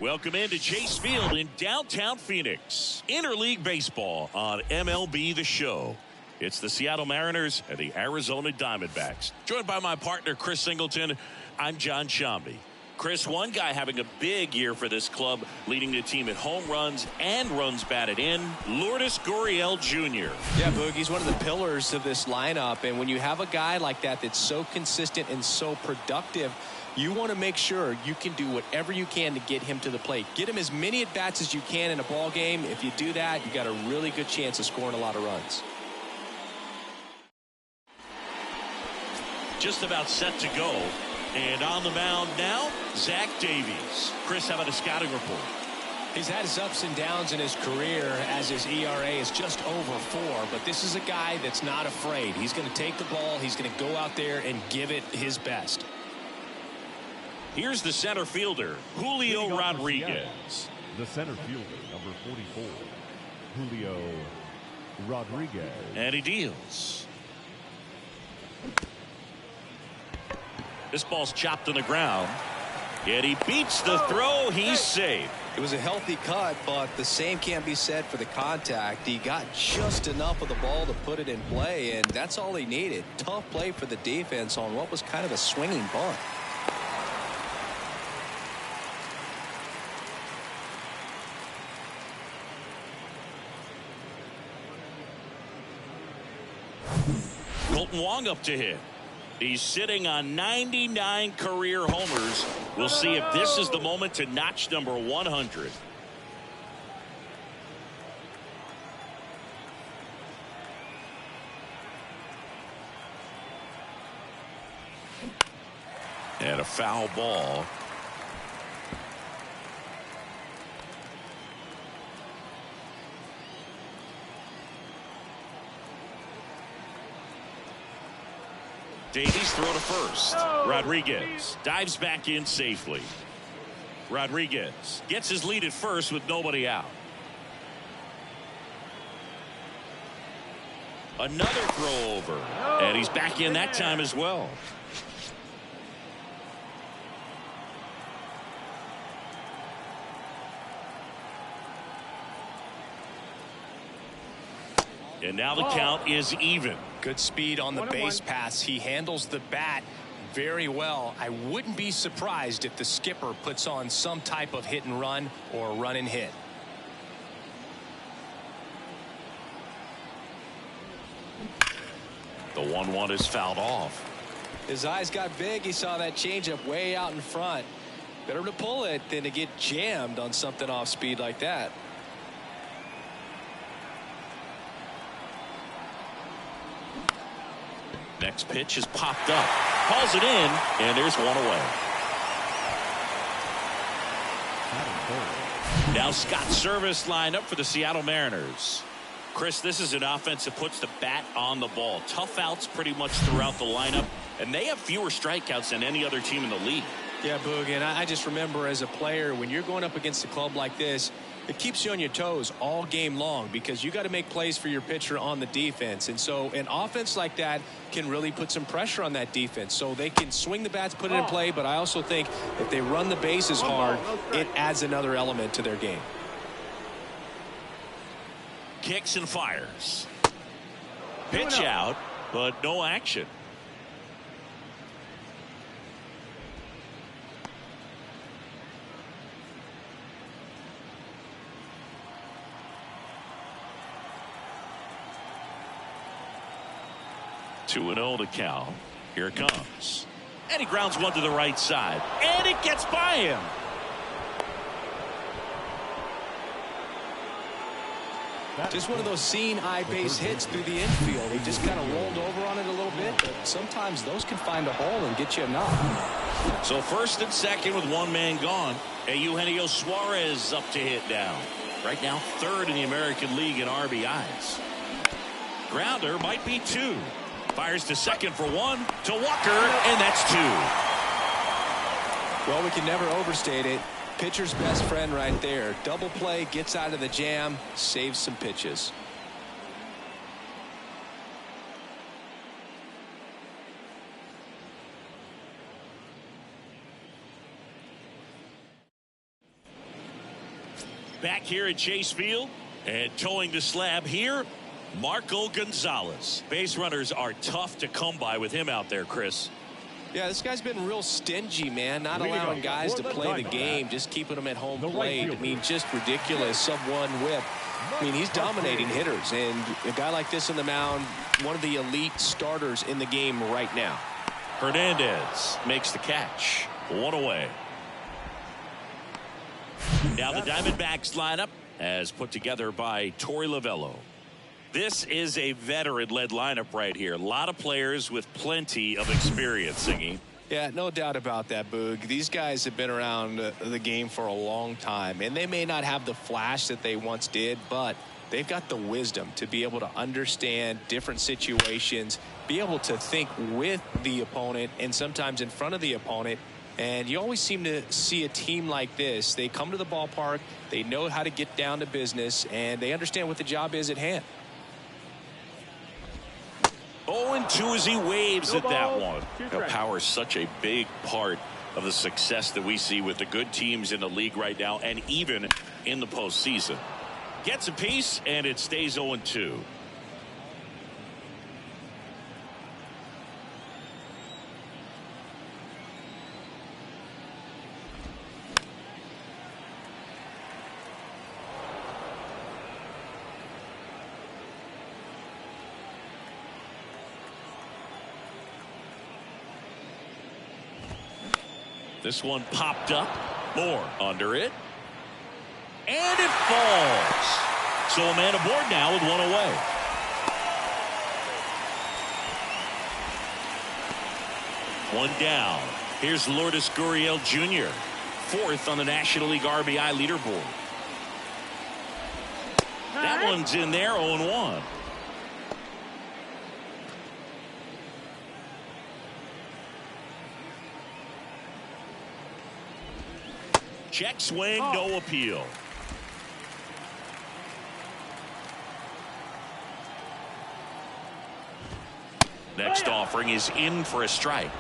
Welcome into Chase Field in downtown Phoenix. Interleague baseball on MLB The Show. It's the Seattle Mariners and the Arizona Diamondbacks. Joined by my partner, Chris Singleton. I'm John Shambi. Chris, one guy having a big year for this club, leading the team in home runs and runs batted in, Lourdes Gurriel Jr. Yeah, Boog, he's one of the pillars of this lineup. And when you have a guy like that that's so consistent and so productive, you want to make sure you can do whatever you can to get him to the plate. Get him as many at-bats as you can in a ball game. If you do that, you got a really good chance of scoring a lot of runs. Just about set to go. And on the mound now, Zach Davies. Chris, how about a scouting report? He's had his ups and downs in his career as his ERA is just over 4. But this is a guy that's not afraid. He's going to take the ball. He's going to go out there and give it his best. Here's the center fielder, Julio Rodriguez. The center fielder, number 44, Julio Rodriguez. And he deals. This ball's chopped on the ground. Yet he beats the throw. He's safe. It was a healthy cut, but the same can't be said for the contact. He got just enough of the ball to put it in play, and that's all he needed. Tough play for the defense on what was kind of a swinging bunt. Colton Wong up to hit. He's sitting on 99 career homers. We'll see if this is the moment to notch number 100. And a foul ball. Davies throw to first. Rodriguez dives back in safely. Rodriguez gets his lead at first with nobody out. Another throw over. And he's back in that time as well. And now the count is even. Good speed on the base pass. He handles the bat very well. I wouldn't be surprised if the skipper puts on some type of hit and run or run and hit. The 1-1 is fouled off. His eyes got big. He saw that changeup way out in front. Better to pull it than to get jammed on something off speed like that. Next pitch is popped up. Calls it in, and there's one away. Now Scott Service lined up for the Seattle Mariners. Chris, this is an offense that puts the bat on the ball. Tough outs pretty much throughout the lineup, and they have fewer strikeouts than any other team in the league. Yeah, Boog, and I just remember as a player, when you're going up against a club like this, it keeps you on your toes all game long because you got to make plays for your pitcher on the defense. And so an offense like that can really put some pressure on that defense. So they can swing the bats, put it in play, but I also think if they run the bases hard, it adds another element to their game. Kicks and fires. Pitch out, but no action. Two and 0 to count. Here it comes. And he grounds one to the right side. And it gets by him. Just one of those seeing eye base hits through the infield. He just kind of rolled over on it a little bit, but sometimes those can find a hole and get you a knock. So first and second with one man gone. And Eugenio Suarez up to hit now. Right now third in the American League in RBIs. Grounder might be 2. Fires to second for 1 to Walker, and that's 2. Well, we can never overstate it. Pitcher's best friend right there. Double play, gets out of the jam, saves some pitches. back here at Chase Field. And towing the slab here, Marco Gonzalez. Base runners are tough to come by with him out there, Chris. Yeah, this guy's been real stingy, man. Not allowing guys to play the game, just keeping them at home plate. I mean, just ridiculous. Sub-1 whip. I mean, he's dominating hitters. And a guy like this on the mound, one of the elite starters in the game right now. Hernandez makes the catch. 1 away. Now the Diamondbacks lineup as put together by Torey Lovello. This is a veteran-led lineup right here. A lot of players with plenty of experience, Singy. Yeah, no doubt about that, Boog. These guys have been around the game for a long time, and they may not have the flash that they once did, but they've got the wisdom to be able to understand different situations, be able to think with the opponent and sometimes in front of the opponent. And you always seem to see a team like this. They come to the ballpark, they know how to get down to business, and they understand what the job is at hand. 0-2 as he waves at that one. Power is such a big part of the success that we see with the good teams in the league right now and even in the postseason. Gets a piece and it stays 0-2. This one popped up. Moore under it. And it falls. So a man aboard now with 1 away. One down. Here's Lourdes Gurriel Jr., 4th on the National League RBI leaderboard. That one's in there, 0-1. Check swing, no appeal. Next offering is in for a strike.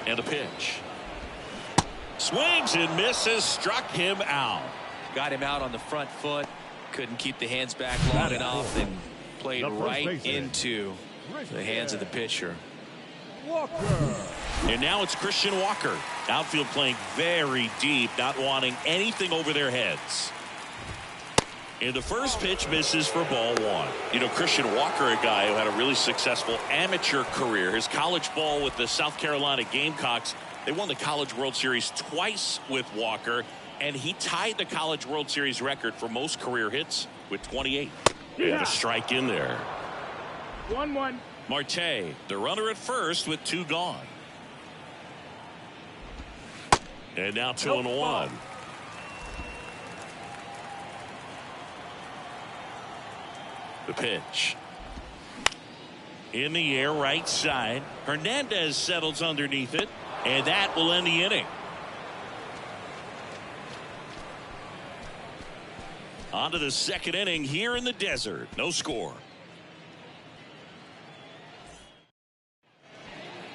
And a pitch. Swings and misses, struck him out. Got him out on the front foot. Couldn't keep the hands back long enough and played right into the hands of the pitcher. Walker. And now it's Christian Walker. Outfield playing very deep, not wanting anything over their heads. And the first pitch misses for ball 1. You know, Christian Walker, a guy who had a really successful amateur career. His college ball with the South Carolina Gamecocks. They won the College World Series twice with Walker. And he tied the College World Series record for most career hits with 28. And a strike in there. 1-1. Marte, the runner at first with 2 gone. And now 2-1. The pitch. In the air, right side. Hernandez settles underneath it. And that will end the inning. On to the second inning here in the desert. No score.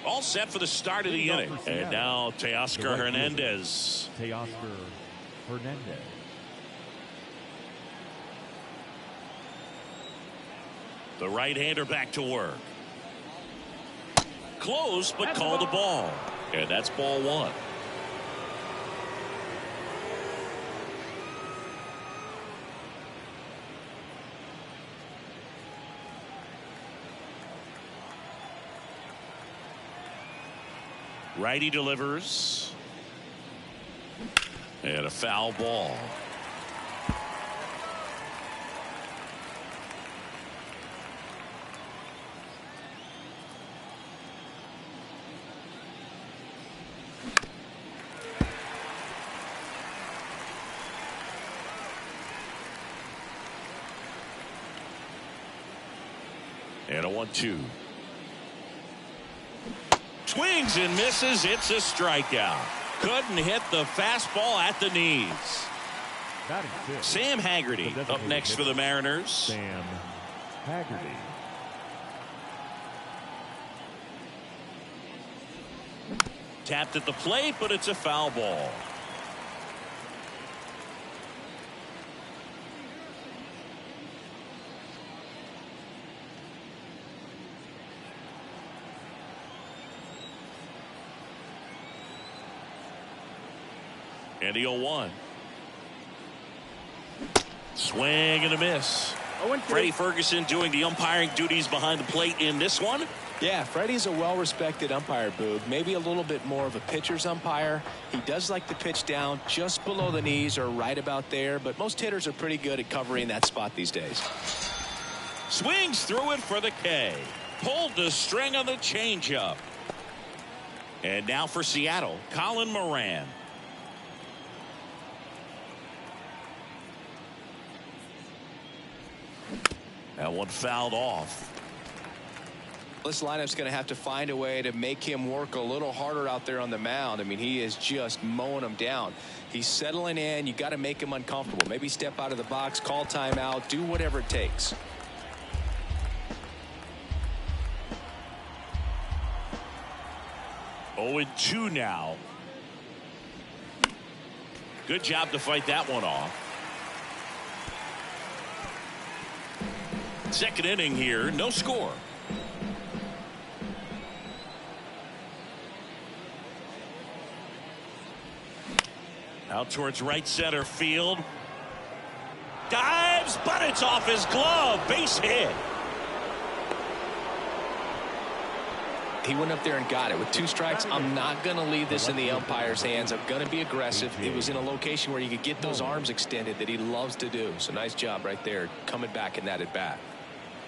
All set for the start of the inning. And now Teoscar Hernandez. Teoscar Hernandez. The right-hander back to work. Close, but called a ball. And that's ball 1. Righty delivers. And a foul ball. And a 1-2. Swings and misses. It's a strikeout. Couldn't hit the fastball at the knees. Sam Haggerty up next for the Mariners. Sam Haggerty. Tapped at the plate, but it's a foul ball. And the 0-1. Swing and a miss. Freddie Ferguson doing the umpiring duties behind the plate in this one. Yeah, Freddie's a well-respected umpire, Boog. Maybe a little bit more of a pitcher's umpire. He does like to pitch down just below the knees or right about there, but most hitters are pretty good at covering that spot these days. Swings through it for the K. Pulled the string on the changeup. And now for Seattle, Colin Moran. That one fouled off. This lineup's going to have to find a way to make him work a little harder out there on the mound. I mean, he is just mowing them down. He's settling in. You got to make him uncomfortable. Maybe step out of the box, call timeout, do whatever it takes. Oh, 2 now. Good job to fight that one off. Second inning here, no score. Out towards right center field. Dives, but it's off his glove. Base hit. He went up there and got it. With 2 strikes, I'm not going to leave this in the umpire's hands. I'm going to be aggressive. It was in a location where you could get those arms extended that he loves to do. So nice job right there coming back in that at bat.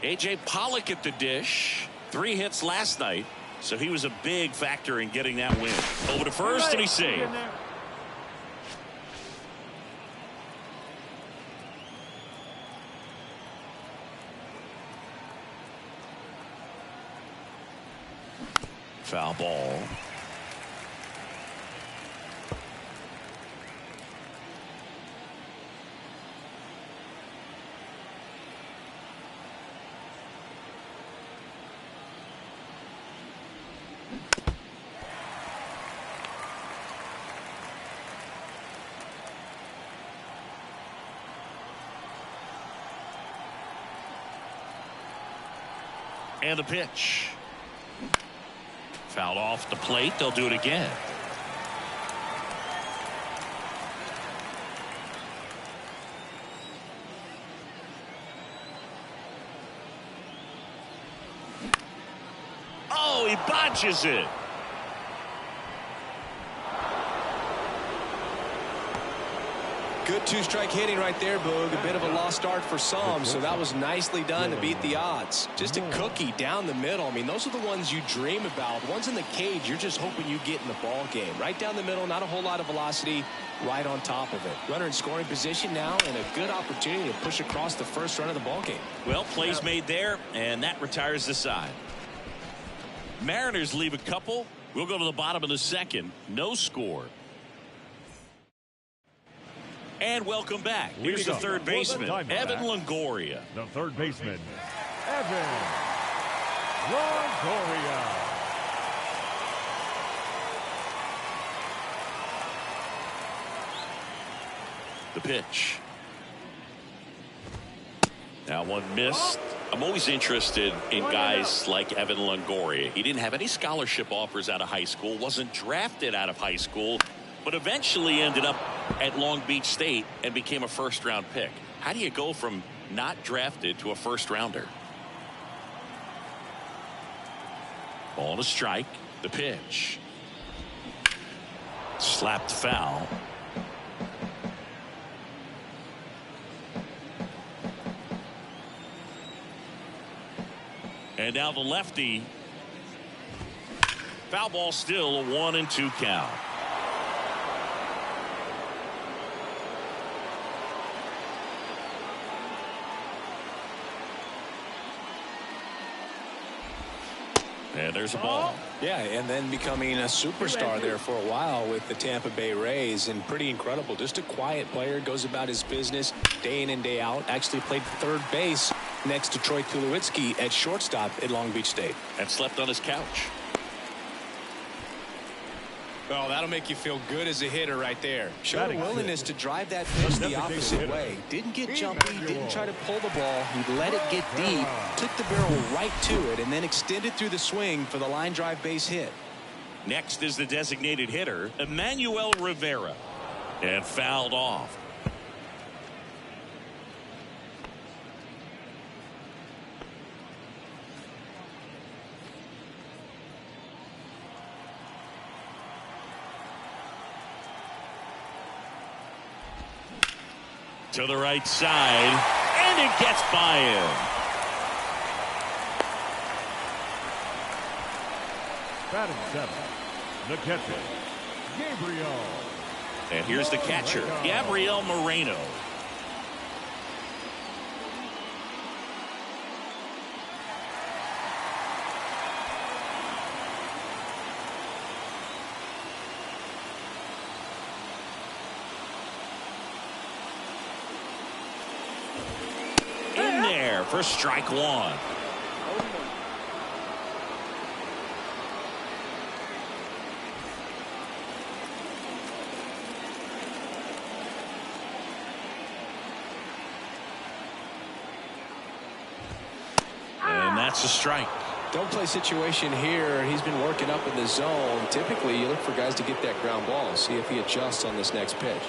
A.J. Pollock at the dish. 3 hits last night, so he was a big factor in getting that win. Over to first, and he saved. Foul ball. And the pitch. Fouled off the plate. They'll do it again. Oh, he botches it. Good 2-strike hitting right there, Boog. A bit of a lost start for some, so that was nicely done to beat the odds. Just a cookie down the middle. I mean, those are the ones you dream about. Ones in the cage, you're just hoping you get in the ball game. Right down the middle, not a whole lot of velocity, right on top of it. Runner in scoring position now, and a good opportunity to push across the first run of the ball game. Well, plays made there, and that retires the side. Mariners leave a couple. We'll go to the bottom of the second. No score. And welcome back. Here's the third baseman, Evan Longoria. The third baseman, Evan Longoria. The pitch. Now one missed. I'm always interested in guys like Evan Longoria. He didn't have any scholarship offers out of high school, wasn't drafted out of high school, but eventually ended up at Long Beach State and became a first-round pick. How do you go from not drafted to a first-rounder? Ball and a strike. The pitch. Slapped foul. And now the lefty. Foul ball, still a 1-2 count. And there's a ball. Yeah, and then becoming a superstar there for a while with the Tampa Bay Rays, and pretty incredible. Just a quiet player, goes about his business day in and day out. Actually played third base next to Troy Tulowitzki at shortstop at Long Beach State. And slept on his couch. Oh, that'll make you feel good as a hitter right there. Showed a willingness to drive that pitch the opposite way. Didn't get jumpy, didn't try to pull the ball. He let it get deep, took the barrel right to it, and then extended through the swing for the line drive base hit. Next is the designated hitter, Emmanuel Rivera. And fouled off. To the right side, and it gets by him. Batting seven, the catcher, Gabriel. And here's the catcher, Gabriel Moreno. In there for strike one. And that's a strike. Don't play situation here. He's been working up in the zone. Typically, you look for guys to get that ground ball. See if he adjusts on this next pitch.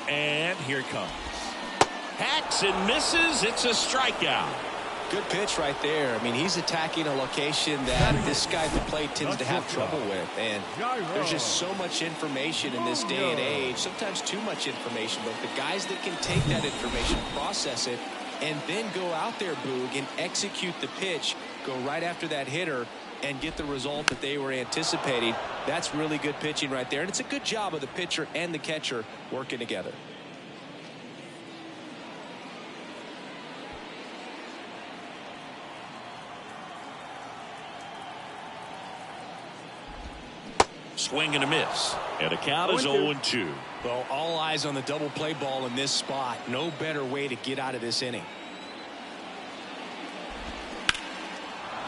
And here it comes. Hacks and misses. It's a strikeout. Good pitch right there. I mean, he's attacking a location that this guy at the plate tends to have trouble with. And there's just so much information in this day and age, sometimes too much information. But the guys that can take that information, process it, and then go out there, Boog, and execute the pitch, go right after that hitter, and get the result that they were anticipating, that's really good pitching right there. And it's a good job of the pitcher and the catcher working together. Swing and a miss. And the count is 0-2. Well, all eyes on the double play ball in this spot. No better way to get out of this inning.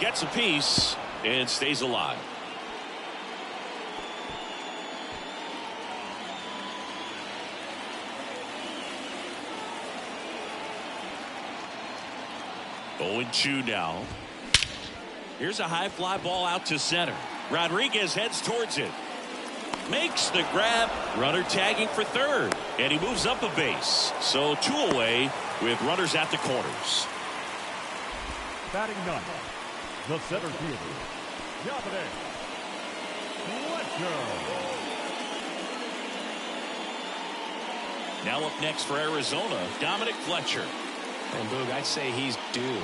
Gets a piece and stays alive. Oh, 0-2 now. Here's a high fly ball out to center. Rodriguez heads towards it. Makes the grab. Runner tagging for third. And he moves up a base. So 2 away with runners at the corners. Batting ninth, the center fielder, Dominic Fletcher. Now up next for Arizona, Dominic Fletcher. And Boog, I'd say he's due.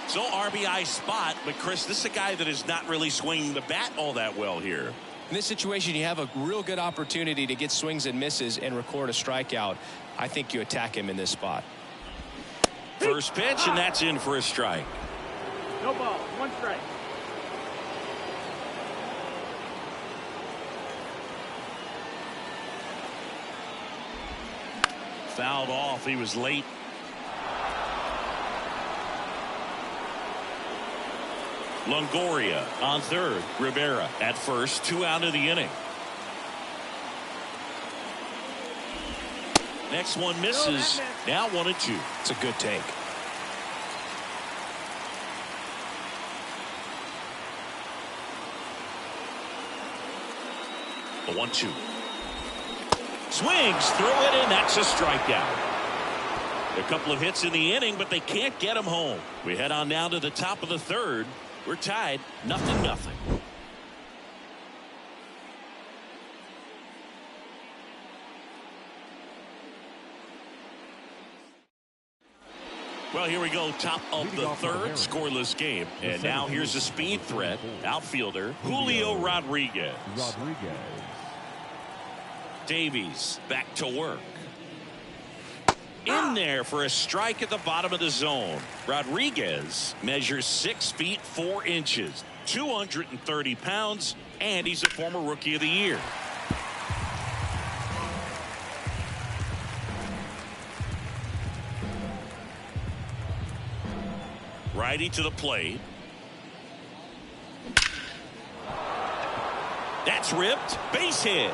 So RBI spot, but Chris, this is a guy that is not really swinging the bat all that well here. In this situation, you have a real good opportunity to get swings and misses and record a strikeout. I think you attack him in this spot. First pitch, and that's in for a strike. No ball, 1 strike. Fouled off. He was late. Longoria on third. Rivera at first. 2 out of the inning. Next one misses. Now 1-2. It's a good take. The 1-2. Swings through it, and that's a strikeout. A couple of hits in the inning, but they can't get him home. We head on now to the top of the third. We're tied 0-0. Well, here we go. Top of the third, scoreless game. And now here's a speed threat. Outfielder Julio Rodriguez. Davies back to work. In there for a strike at the bottom of the zone. Rodriguez measures 6 feet 4 inches, 230 pounds, and he's a former Rookie of the Year. Righty to the plate. That's ripped. Base hit.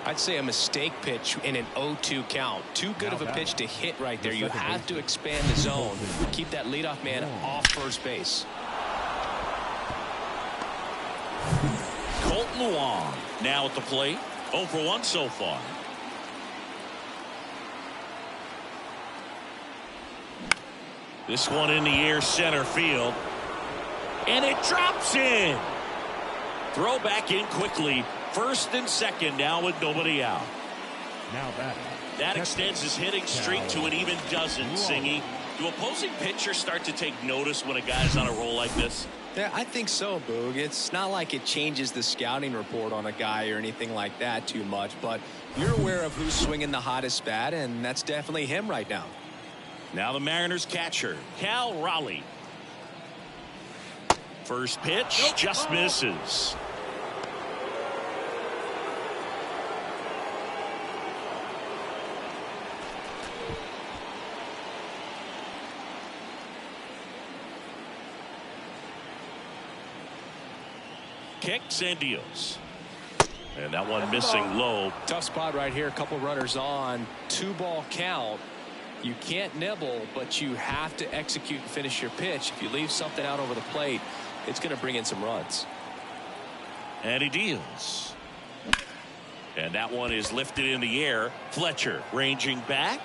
I'd say a mistake pitch in an 0-2 count. Too good of a pitch to hit right there. You have to expand the zone. Keep that leadoff man off first base. Colton Wong now at the plate. 0 for 1 so far. This one in the air, center field. And it drops in. Throw back in quickly. First and second now with nobody out. Now batting. That extends his hitting streak to an even dozen, Singy. Do opposing pitchers start to take notice when a guy's on a roll like this? Yeah, I think so, Boog. It's not like it changes the scouting report on a guy or anything like that too much, but you're aware of who's swinging the hottest bat, and that's definitely him right now. Now the Mariners catcher, Cal Raleigh. First pitch, just misses. Kicks and deals. And that one missing low. Tough spot right here. A couple runners on. 2-ball count. You can't nibble, but you have to execute and finish your pitch. If you leave something out over the plate, it's going to bring in some runs. And he deals. And that one is lifted in the air. Fletcher ranging back.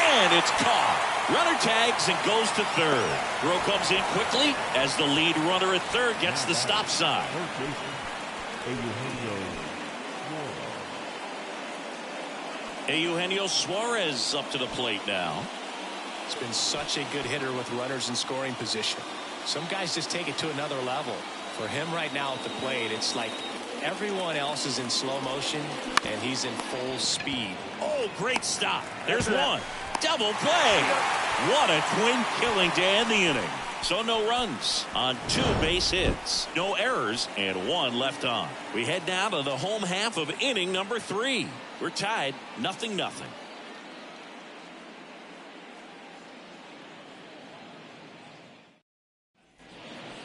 And it's caught. Runner tags and goes to third. Throw comes in quickly as the lead runner at third gets the stop sign. Eugenio Suarez up to the plate now. He's been such a good hitter with runners in scoring position. Some guys just take it to another level. For him right now at the plate, it's like everyone else is in slow motion and he's in full speed. Oh, great stop. There's one. Double play. What a twin killing to end the inning. So no runs on 2 base hits, no errors, and 1 left on. We head now to the home half of inning number 3. We're tied 0-0.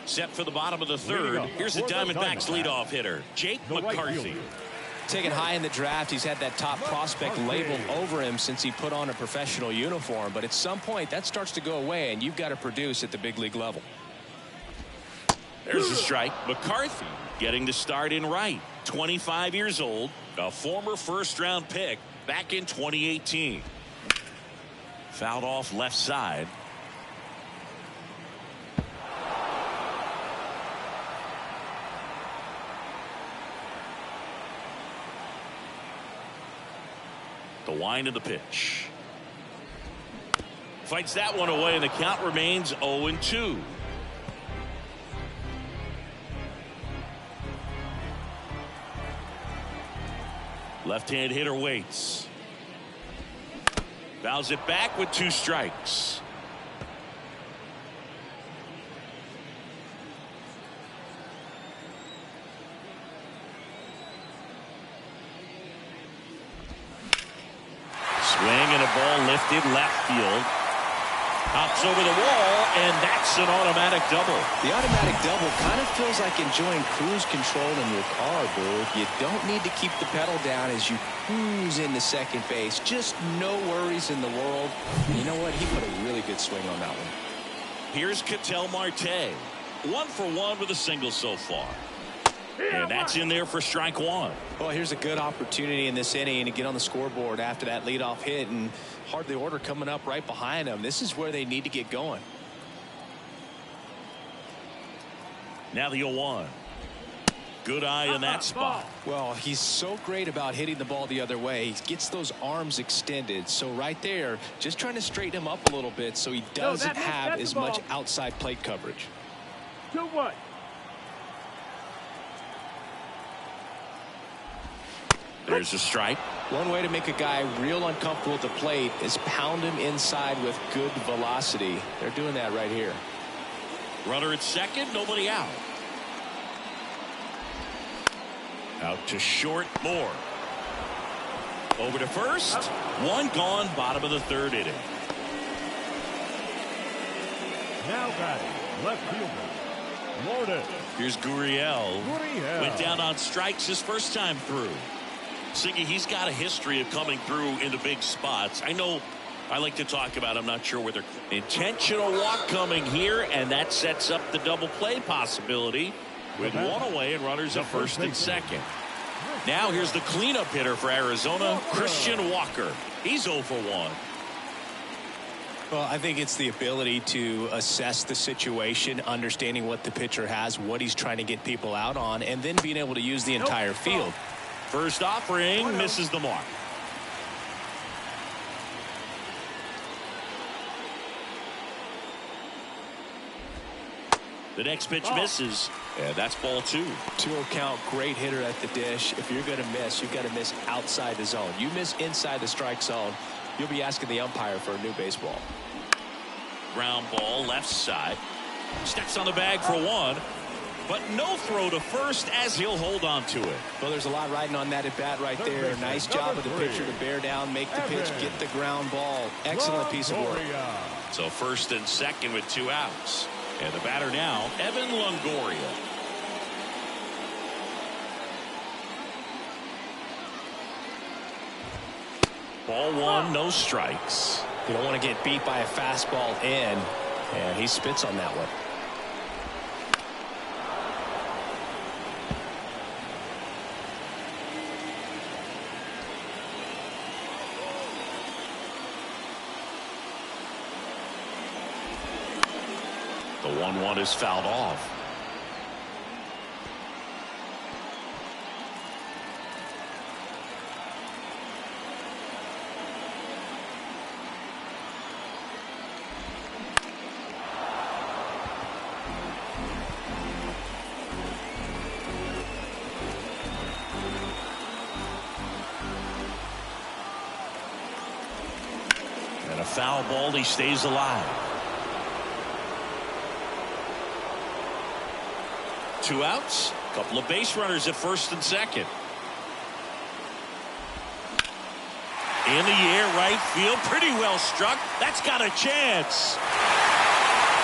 Set for the bottom of the third. Here's the Diamondbacks leadoff hitter, Jake McCarthy. Taken high in the draft, he's had that top prospect labeled over him since he put on a professional uniform. But at some point, that starts to go away, and you've got to produce at the big league level. There's a strike. McCarthy getting the start in right. 25 years old, a former first-round pick back in 2018. Fouled off left side. The wind of the pitch. Fights that one away, and the count remains 0-2. Left-hand hitter waits. Fouls it back with 2 strikes. Swing and a ball lifted left field. Hops over the wall, and that's an automatic double. The automatic double kind of feels like enjoying cruise control in your car, Boog. You don't need to keep the pedal down as you cruise into second base. Just no worries in the world. You know what? He put a really good swing on that one. Here's Ketel Marte. 1 for 1 with a single so far. And that's in there for strike 1. Well, here's a good opportunity in this inning to get on the scoreboard after that leadoff hit, and hardly order coming up right behind them. This is where they need to get going. Now the 0-1. Good eye in that spot. Well, he's so great about hitting the ball the other way. He gets those arms extended. So right there, just trying to straighten him up a little bit so he doesn't have as much outside plate coverage. 2-1. There's a strike. One way to make a guy real uncomfortable at the plate is pound him inside with good velocity. They're doing that right here. Runner at second, nobody out. Out to short, Moore. Over to first. 1 gone, bottom of the 3rd inning. Now batting, left fielder, Lourdes. Here's Gurriel. Gurriel. Went down on strikes his first time through. Siggy, he's got a history of coming through in the big spots. I know I like to talk about, I'm not sure whether intentional walk coming here, and that sets up the double play possibility with one away and runners at first and second. Now here's the cleanup hitter for Arizona, Christian Walker. He's 0 for 1. Well, I think it's the ability to assess the situation, understanding what the pitcher has, what he's trying to get people out on, and then being able to use the entire field. First offering misses the mark. The next pitch misses, and that's ball 2. 2-0 count, great hitter at the dish. If you're going to miss, you've got to miss outside the zone. You miss inside the strike zone, you'll be asking the umpire for a new baseball. Ground ball left side. Steps on the bag for 1. But no throw to first as he'll hold on to it. Well, there's a lot riding on that at bat right there. Nice job of the pitcher to bear down, make the pitch, get the ground ball. Excellent piece of work. So first and second with 2 outs. And the batter now, Evan Longoria. Ball 1, no strikes. You don't want to get beat by a fastball in, and he spits on that one. The 1-1 is fouled off. And a foul ball, he stays alive. 2 outs, couple of base runners at first and second. In the air, right field, pretty well struck. That's got a chance.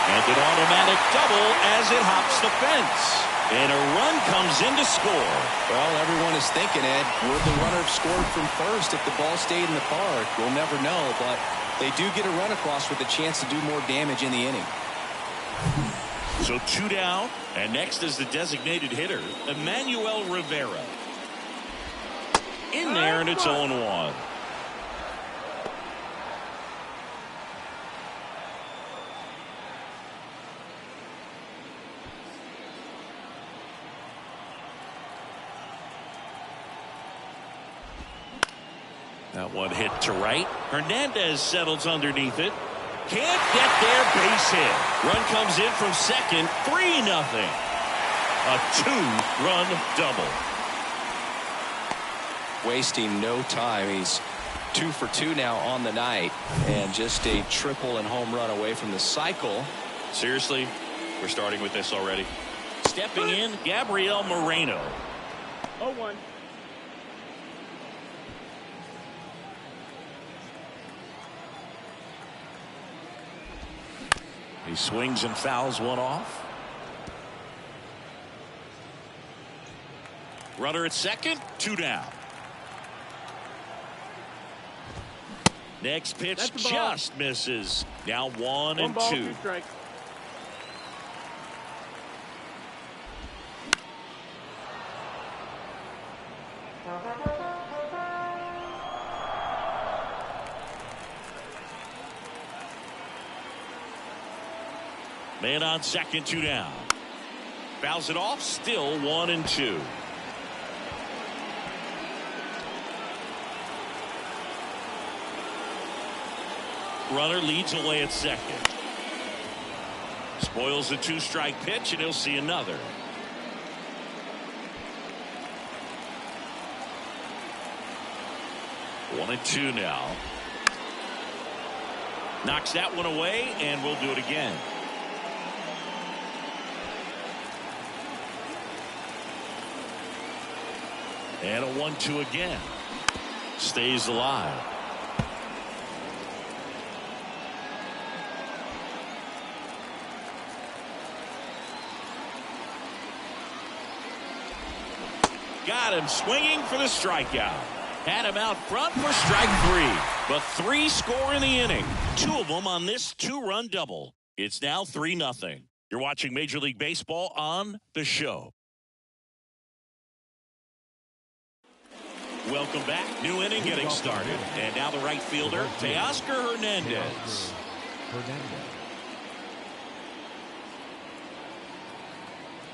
And an automatic double as it hops the fence. And a run comes in to score. Well, everyone is thinking, Ed, would the runner have scored from first if the ball stayed in the park? We'll never know, but they do get a run across with a chance to do more damage in the inning. So 2 down, and next is the designated hitter, Emmanuel Rivera. In there, and it's 0-1. That one hit to right. Hernandez settles underneath it. Can't get there, base hit. Run comes in from second, 3-0. A 2-run double. Wasting no time. He's 2 for 2 now on the night, and just a triple and home run away from the cycle. Seriously, we're starting with this already. Stepping in, Gabriel Moreno. 0-1. He swings and fouls one off. Runner at second, 2 down. Next pitch just misses. Now 1 and 2. 2 strikes. Man on second, 2 down. Fouls it off, still 1 and 2. Runner leads away at second. Spoils the 2-strike pitch, and he'll see another. One and 2 now. Knocks that one away, and we'll do it again. And a 1-2 again. Stays alive. Got him swinging for the strikeout. Had him out front for strike 3. But 3 score in the inning. 2 of them on this 2-run double. It's now 3-0. You're watching Major League Baseball on The Show. Welcome back. New inning getting started. And now the right fielder, Teoscar Hernandez.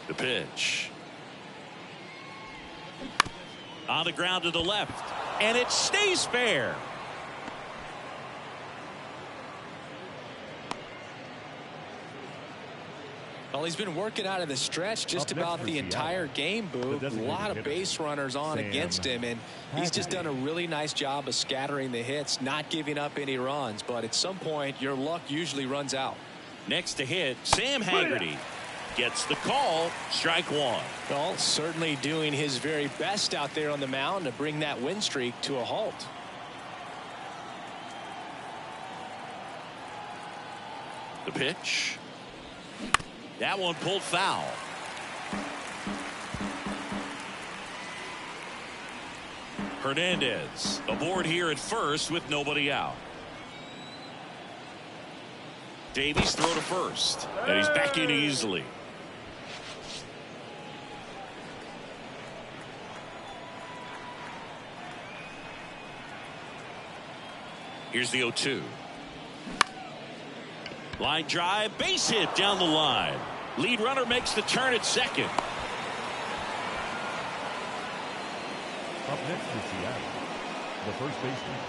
The pitch. On the ground to the left. And it stays fair. Well, he's been working out of the stretch just about the entire game, Boo. A lot of base runners on against him, and he's just done a really nice job of scattering the hits, not giving up any runs. But at some point, your luck usually runs out. Next to hit, Sam Haggerty gets the call. Strike 1. Well, certainly doing his very best out there on the mound to bring that win streak to a halt. The pitch. That one pulled foul. Hernandez aboard here at first with nobody out. Davies throw to first, and he's back in easily. Here's the 0-2. Line drive, base hit down the line. Lead runner makes the turn at second. Up next to Seattle, the first baseman,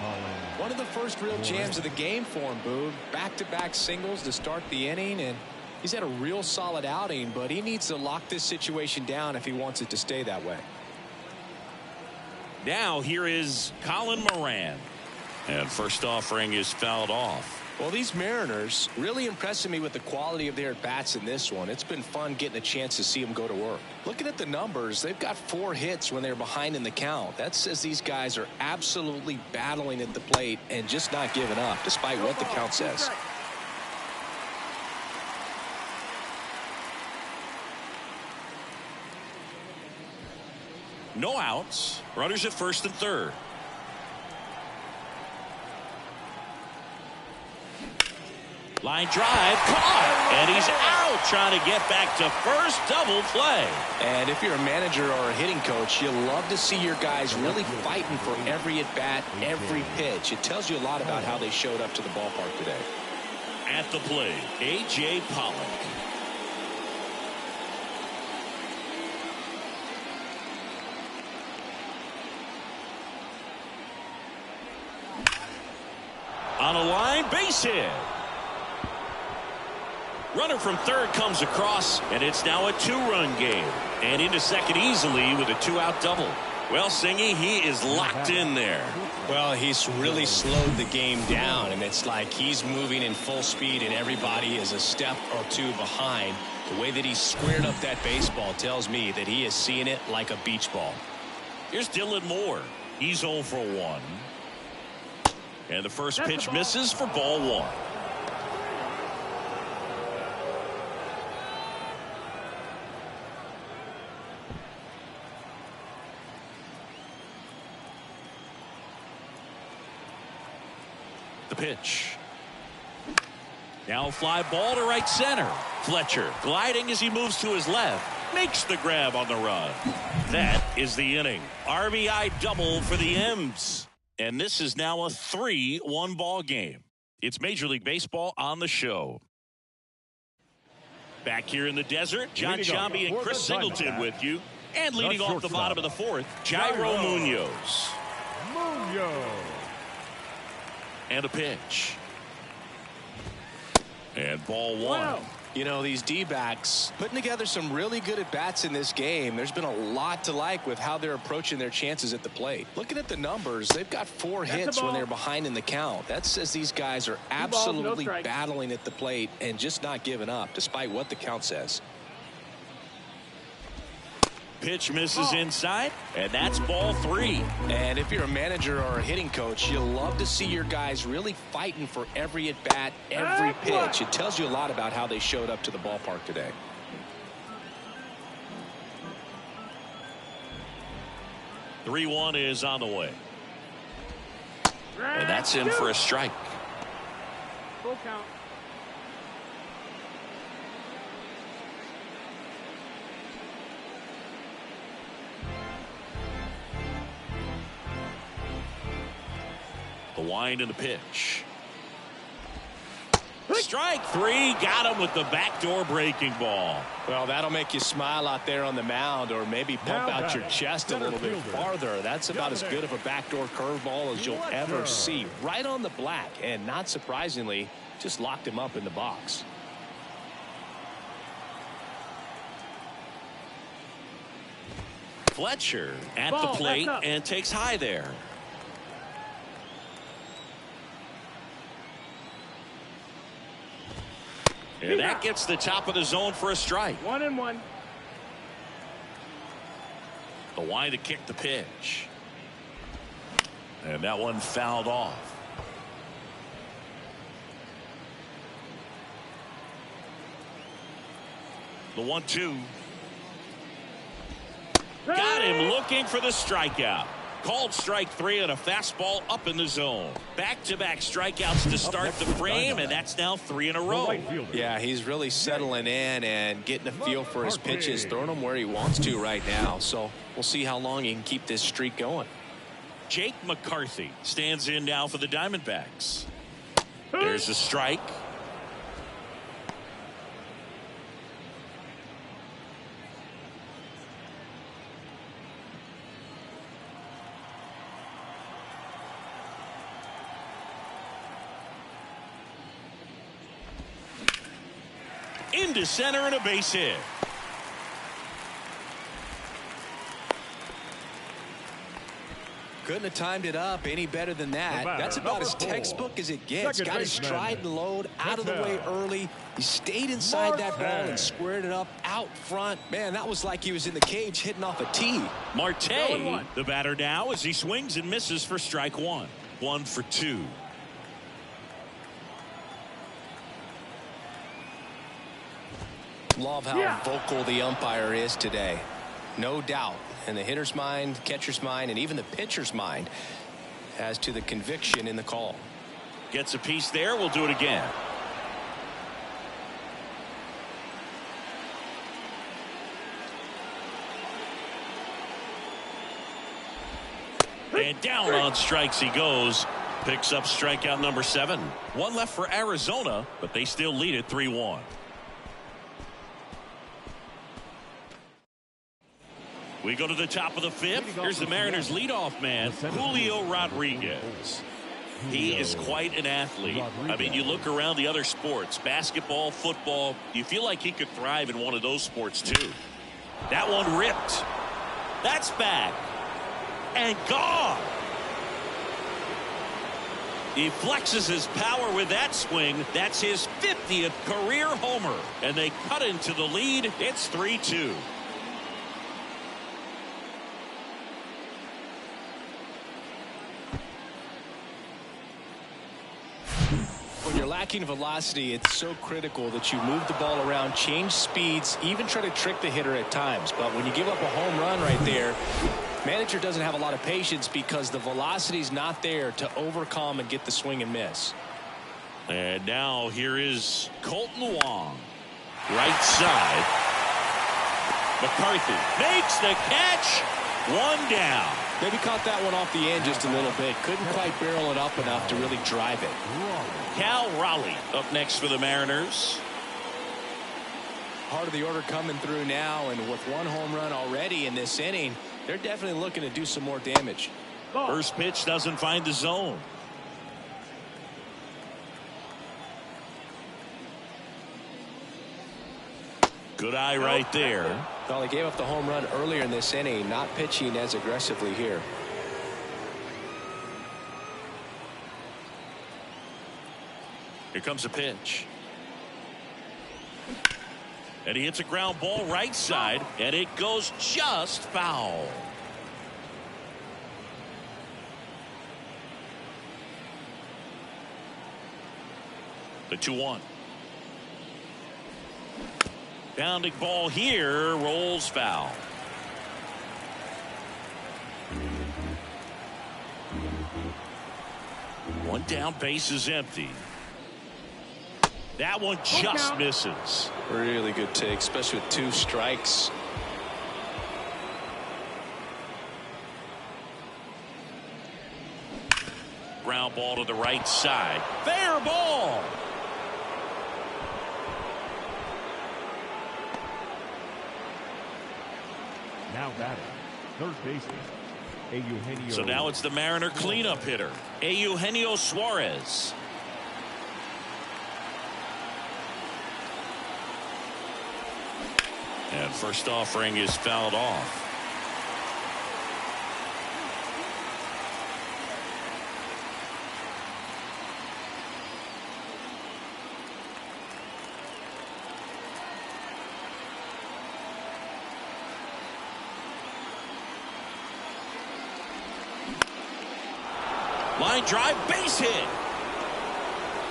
Colin. One of the first real jams of the game for him, Boo. Back-to-back singles to start the inning, and he's had a real solid outing, but he needs to lock this situation down if he wants it to stay that way. Now here is Colin Moran. And first offering is fouled off. Well, these Mariners really impressing me with the quality of their at-bats in this one. It's been fun getting a chance to see them go to work. Looking at the numbers, they've got 4 hits when they're behind in the count. That says these guys are absolutely battling at the plate and just not giving up, despite what the count says. No outs. Runners at first and third. Line drive, caught, and he's out trying to get back to first. Double play. And if you're a manager or a hitting coach, you love to see your guys really fighting for every at-bat, every pitch. It tells you a lot about how they showed up to the ballpark today. At the plate, A.J. Pollock. On a line, base hit. Runner from third comes across, and it's now a 2-run game. And into second easily with a 2-out double. Well, Singy, he is locked in there. Well, he's really slowed the game down, and it's like he's moving in full speed, and everybody is a step or 2 behind. The way that he squared up that baseball tells me that he is seeing it like a beach ball. Here's Dylan Moore. He's 0 for 1. And the first pitch misses for ball 1. The pitch. Now a fly ball to right center. Fletcher gliding as he moves to his left. Makes the grab on the run. That is the inning. RBI double for the M's. And this is now a 3-1 ball game. It's Major League Baseball on the Show. Back here in the desert, John Sciambi and Chris Singleton with you. And leading off the bottom of the fourth, Jairo Munoz. And a pitch. And ball 1. You know, these D-backs putting together some really good at-bats in this game. There's been a lot to like with how they're approaching their chances at the plate. Looking at the numbers, they've got 4 hits when they're behind in the count. That says these guys are absolutely battling at the plate and just not giving up, despite what the count says. Pitch misses inside, and that's ball 3. And if you're a manager or a hitting coach, you love to see your guys really fighting for every at-bat, every pitch. It tells you a lot about how they showed up to the ballpark today. 3-1 is on the way. And that's in for a strike. Full count. The wind and the pitch. Strike three. Got him with the backdoor breaking ball. Well, that'll make you smile out there on the mound, or maybe pump out your chest a little bit farther. That's about as good of a backdoor curveball as you'll ever see. Right on the black, and not surprisingly, just locked him up in the box. Fletcher at the plate and takes high there. And that gets the top of the zone for a strike. 1-1. The wind to kick the pitch. And that one fouled off. The 1-2. Got him looking for the strikeout. Called strike three on a fastball up in the zone. Back-to-back strikeouts to start the frame, and that's now 3 in a row. Yeah, he's really settling in and getting a feel for his pitches, throwing them where he wants to right now. So we'll see how long he can keep this streak going. Jake McCarthy stands in now for the Diamondbacks. There's a strike. Into center and a base hit. Couldn't have timed it up any better than that. That's about as textbook as it gets. Got his stride and load out of the way early. He stayed inside that ball and squared it up out front. Man, that was like he was in the cage hitting off a tee. Marte, the batter now, as he swings and misses for strike one. 1 for 2. Love how vocal the umpire is today. No doubt in the hitter's mind, catcher's mind, and even the pitcher's mind as to the conviction in the call. Gets a piece there. We'll do it again. And down on strikes he goes. Picks up strikeout number 7. 1 left for Arizona, but they still lead it 3-1. We go to the top of the 5th. Here's the Mariners leadoff man, Julio Rodriguez. He is quite an athlete. I mean, you look around the other sports, basketball, football, you feel like he could thrive in one of those sports too. That one ripped. That's back. And gone. He flexes his power with that swing. That's his 50th career homer. And they cut into the lead. It's 3-2. When you're lacking velocity, it's so critical that you move the ball around, change speeds, even try to trick the hitter at times. But when you give up a home run right there, manager doesn't have a lot of patience because the velocity is not there to overcome and get the swing and miss. And now here is Colton Wong. Right side. McCarthy makes the catch. 1 down. Maybe caught that one off the end just a little bit. Couldn't quite barrel it up enough to really drive it. Cal Raleigh up next for the Mariners. Part of the order coming through now, and with 1 home run already in this inning, they're definitely looking to do some more damage. First pitch doesn't find the zone. Good eye right there. Well, they gave up the home run earlier in this inning, not pitching as aggressively here. Here comes a pitch. And he hits a ground ball right side, and it goes just foul. The 2-1. Bounding ball here, rolls foul. One down, base is empty. That one just misses. Really good take, especially with 2 strikes. Ground ball to the right side. Fair ball. Now batting, third baseman, Eugenio. So now it's the Mariner cleanup hitter, Eugenio Suarez. And first offering is fouled off. Line drive, base hit.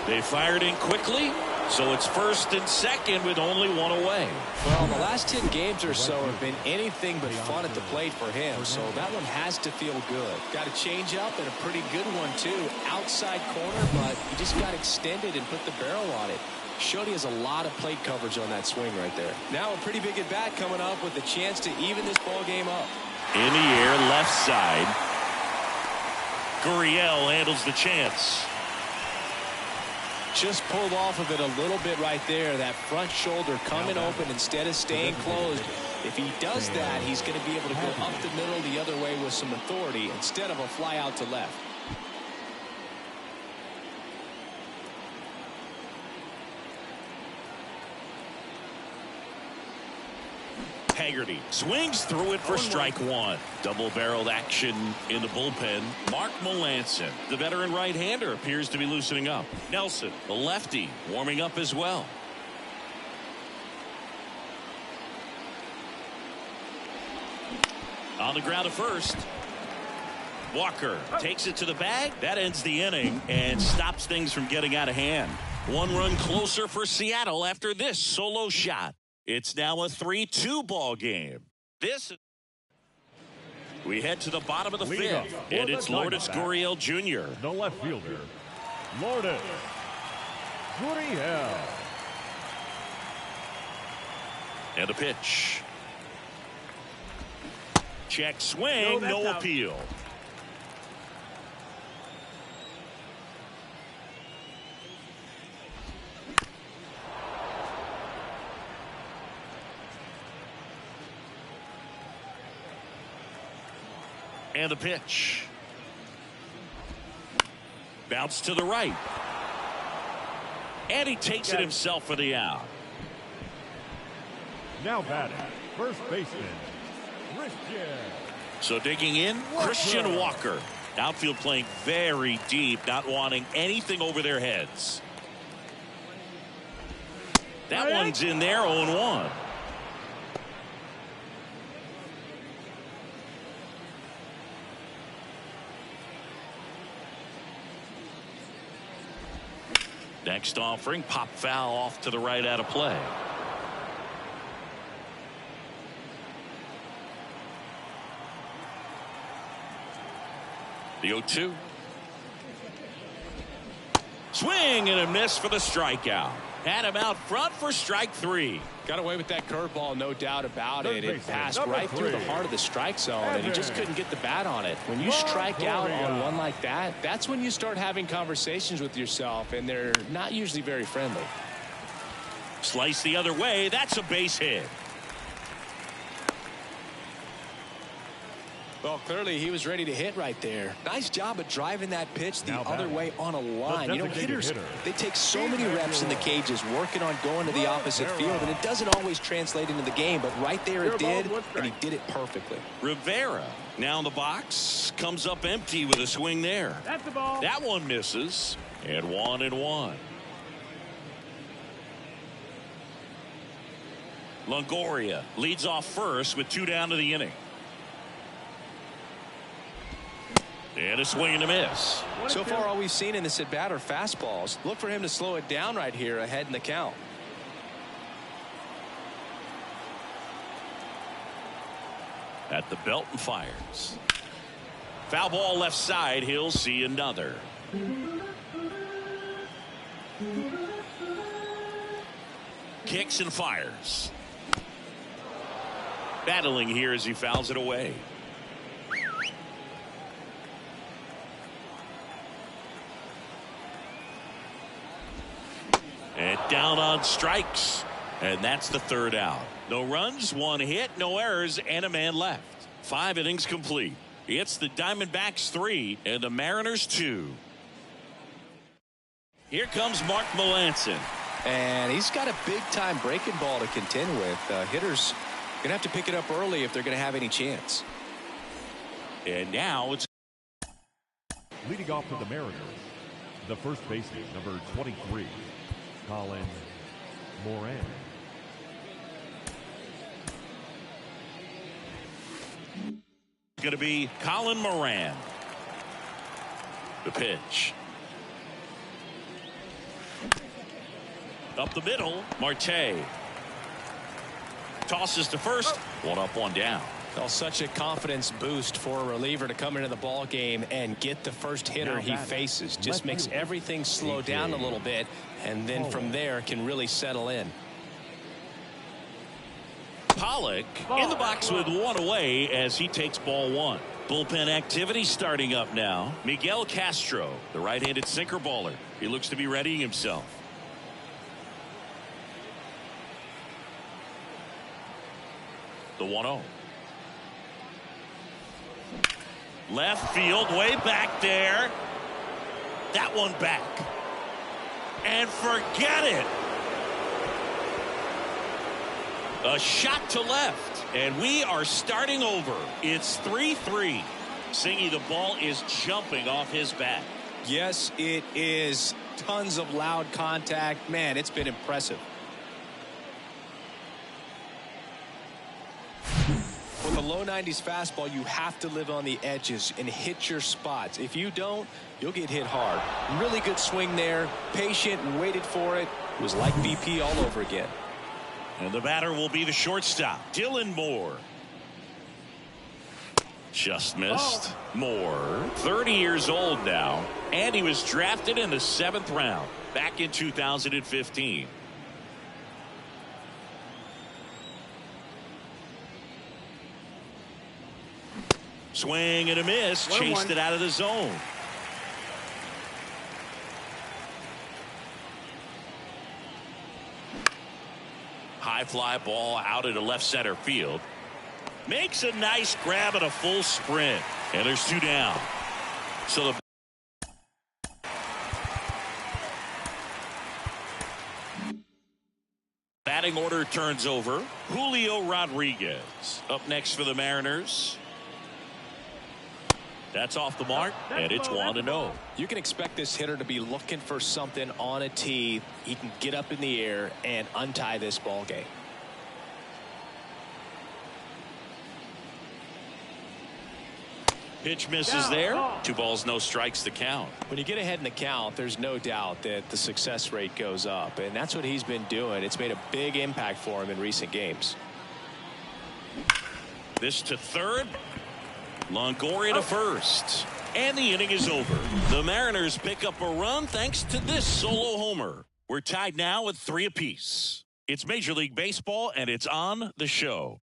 They fired in quickly, so it's first and second with only 1 away. Well, the last 10 games or so have been anything but fun at the plate for him, so that one has to feel good. Got a change up and a pretty good one, too. Outside corner, but he just got extended and put the barrel on it. Showed he has a lot of plate coverage on that swing right there. Now a pretty big at-bat coming up with a chance to even this ball game up. In the air, left side. Gurriel handles the chance. Just pulled off of it a little bit right there. That front shoulder coming open instead of staying closed. If he does that, he's going to be able to go up the middle the other way with some authority instead of a fly out to left. Haggerty swings through it for strike 1. Double-barreled action in the bullpen. Mark Melancon, the veteran right-hander, appears to be loosening up. Nelson, the lefty, warming up as well. On the ground to first. Walker takes it to the bag. That ends the inning and stops things from getting out of hand. 1 run closer for Seattle after this solo shot. It's now a 3-2 ball game. We head to the bottom of the 5th, and it's Lourdes Gurriel Jr. The left fielder, Lourdes Gurriel. And a pitch. Check swing, no appeal. And the pitch. Bounce to the right. And he takes it himself for the out. Now batting, first baseman, Christian. So digging in, Christian Walker. Outfield playing very deep, not wanting anything over their heads. That one's in there, 0-1. Next offering, pop foul off to the right out of play. The 0-2. Swing and a miss for the strikeout. Had him out front for strike 3. Got away with that curveball, no doubt about it. It passed right through the heart of the strike zone, and he just couldn't get the bat on it. When you strike out on one like that, that's when you start having conversations with yourself, and they're not usually very friendly. Slice the other way. That's a base hit. Well, clearly he was ready to hit right there. Nice job of driving that pitch the other way on a line. You know, hitters, they take so many reps in the cages working on going to the opposite field, and it doesn't always translate into the game, but right there it did, and he did it perfectly. Rivera now in the box, comes up empty with a swing there. That's the ball. That one misses, and 1-1. Longoria leads off first with 2 down to the inning. And a swing and a miss. So far, all we've seen in this at-bat are fastballs. Look for him to slow it down right here ahead in the count. At the belt and fires. Foul ball left side. He'll see another. Kicks and fires. Battling here as he fouls it away. And down on strikes. And that's the third out. No runs, one hit, no errors, and a man left. 5 innings complete. It's the Diamondbacks 3 and the Mariners 2. Here comes Mark Melancon. And he's got a big-time breaking ball to contend with. Hitters going to have to pick it up early if they're going to have any chance. And now it's Leading off for the Mariners, the first baseman, number 23, Colin Moran. going to be Colin Moran. The pitch. Up the middle, Marte. Tosses to first. One up, one down. Well, such a confidence boost for a reliever to come into the ball game and get the first hitter he faces. Just makes everything slow down a little bit, and then from there can really settle in. Pollock in the box with one away as he takes ball one. Bullpen activity starting up now. Miguel Castro, the right-handed sinker baller. He looks to be readying himself. The 1-0. Left field, way back there. That one back. And forget it. A shot to left. And we are starting over. It's 3-3. Singy, the ball is jumping off his bat. Yes, it is. Tons of loud contact. Man, it's been impressive. With a low 90s fastball, you have to live on the edges and hit your spots. If you don't, you'll get hit hard. Really good swing there. Patient and waited for it. It was like BP all over again. And the batter will be the shortstop, Dylan Moore. Just missed. Moore, 30 years old now, and he was drafted in the 7th round back in 2015. Swing and a miss. Chased it out of the zone. High fly ball out into left center field. Makes a nice grab at a full sprint. And there's 2 down. So the batting order turns over. Julio Rodriguez up next for the Mariners. That's off the mark, and it's 1-0. You can expect this hitter to be looking for something on a tee. He can get up in the air and untie this ball game. Pitch misses there. 2 balls, no strikes to count. When you get ahead in the count, there's no doubt that the success rate goes up, and that's what he's been doing. It's made a big impact for him in recent games. This to third. Longoria to first. And the inning is over. The Mariners pick up a run thanks to this solo homer. We're tied now at 3 apiece. It's Major League Baseball, and it's on the show.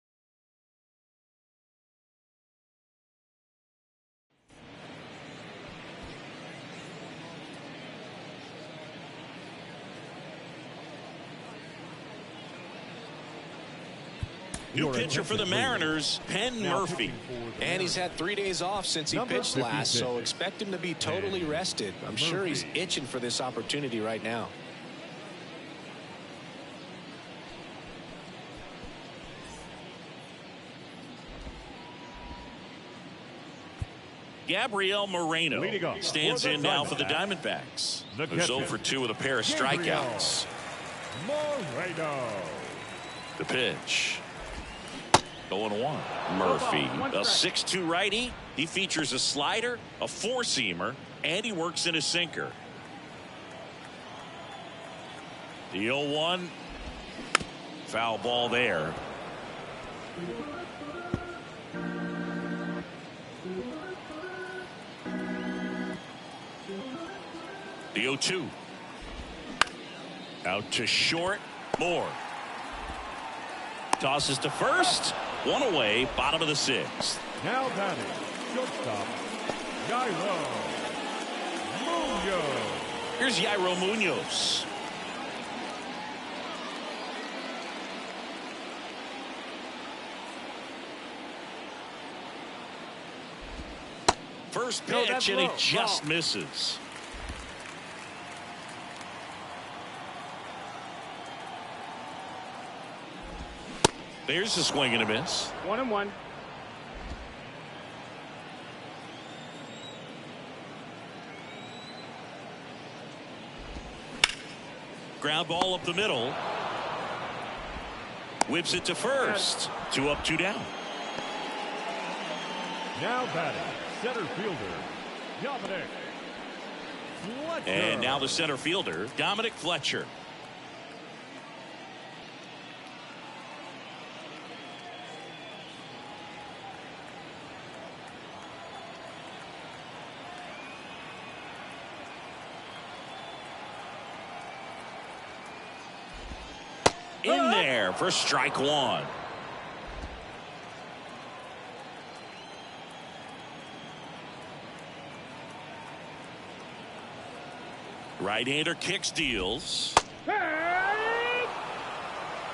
New pitcher for the Mariners, Penn Murphy. And he's had 3 days off since he pitched last, so expect him to be totally rested. I'm sure he's itching for this opportunity right now. Gabriel Moreno stands in now for the Diamondbacks. Who's 0 for 2 with a pair of strikeouts. Moreno. The pitch. 0-1. Murphy, a 6'2 righty. He features a slider, a 4-seamer, and he works in a sinker. The 0-1. Foul ball there. The 0-2. Out to short. Moore. Tosses to first. One away. Bottom of the sixth. Now batting, shortstop, Yairo Munoz. Here's Yairo Munoz. First pitch, and he just misses. There's a swing and a miss. 1-1. Ground ball up the middle. Whips it to first. 2 up, 2 down. Now batting, center fielder, Dominic Fletcher. And now the center fielder, Dominic Fletcher. In there for strike one. Right-hander kicks, deals.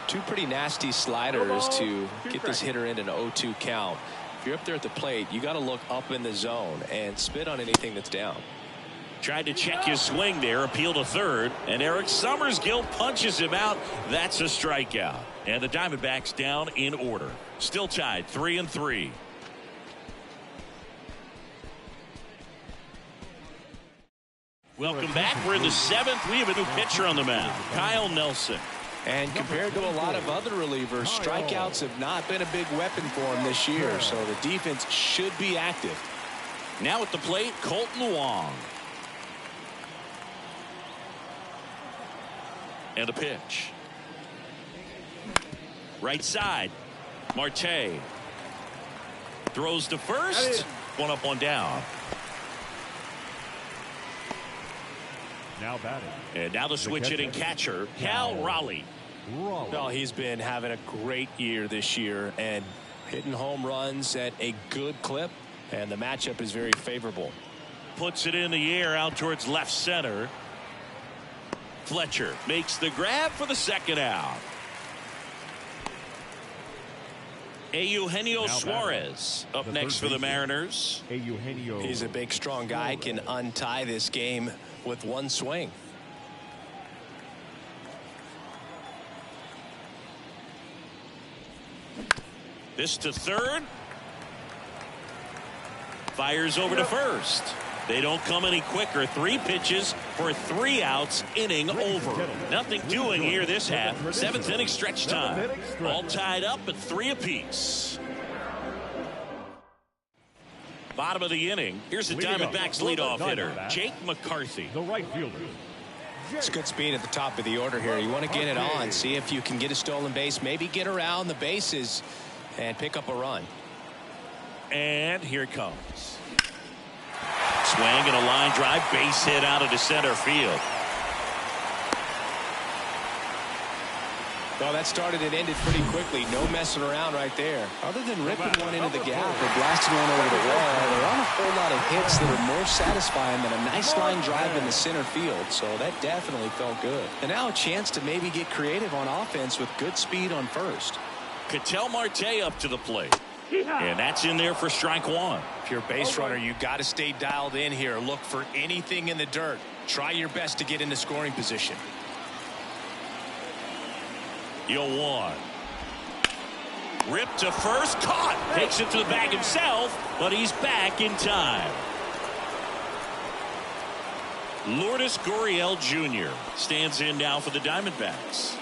Two pretty nasty sliders to get this hitter in an 0-2 count. If you're up there at the plate, you got to look up in the zone and spit on anything that's down. Tried to check his swing there, appeal to third, and Eric Summersgill punches him out. That's a strikeout. And the Diamondbacks down in order. Still tied 3-3. Welcome back. We're in the seventh. We have a new pitcher on the mound, Kyle Nelson. And compared to a lot of other relievers, strikeouts have not been a big weapon for him this year, so the defense should be active. Now at the plate, Colton Wong. And a pitch. Right side. Marte. Throws to first. 1 up, 1 down. Now batting. And now the switch hitting catcher, Cal Raleigh. Well, he's been having a great year this year and hitting home runs at a good clip, and the matchup is very favorable. Puts it in the air out towards left center. Fletcher makes the grab for the second out. Eugenio Suarez up next for the Mariners. He's a big, strong guy, can untie this game with one swing. This to third. Fires over to first. They don't come any quicker. 3 pitches for 3 outs. Inning over. Nothing doing here this half. 7th inning stretch time. All tied up at 3 apiece. Bottom of the inning. Here's the Diamondbacks leadoff hitter, Jake McCarthy. The right fielder. It's good speed at the top of the order here. You want to get it on. See if you can get a stolen base. Maybe get around the bases and pick up a run. And here it comes. Swing and a line drive, base hit out into center field. Well, that started and ended pretty quickly. No messing around right there. Other than ripping one into the gap or blasting one over the wall, there aren't a whole lot of hits that are more satisfying than a nice line drive in the center field. So that definitely felt good. And now a chance to maybe get creative on offense with good speed on first. Ketel Marte up to the plate. And that's in there for strike one. If you're a base runner, you got to stay dialed in here. Look for anything in the dirt. Try your best to get into scoring position. 0-1. Ripped to first, caught. Takes it to the bag himself, but he's back in time. Lourdes Gurriel Jr. stands in now for the Diamondbacks.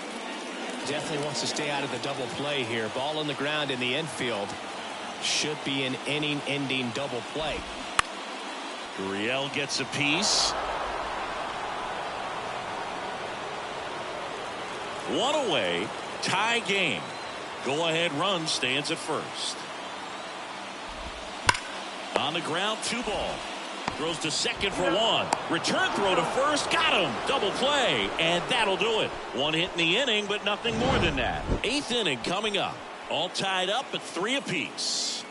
Definitely wants to stay out of the double play here. Ball on the ground in the infield. Should be an inning-ending double play. Gurriel gets a piece. 1 away. Tie game. Go-ahead run stands at first. On the ground, 2 ball. Throws to second for one. Return throw to first. Got him. Double play. And that'll do it. One hit in the inning, but nothing more than that. Eighth inning coming up. All tied up at 3 apiece.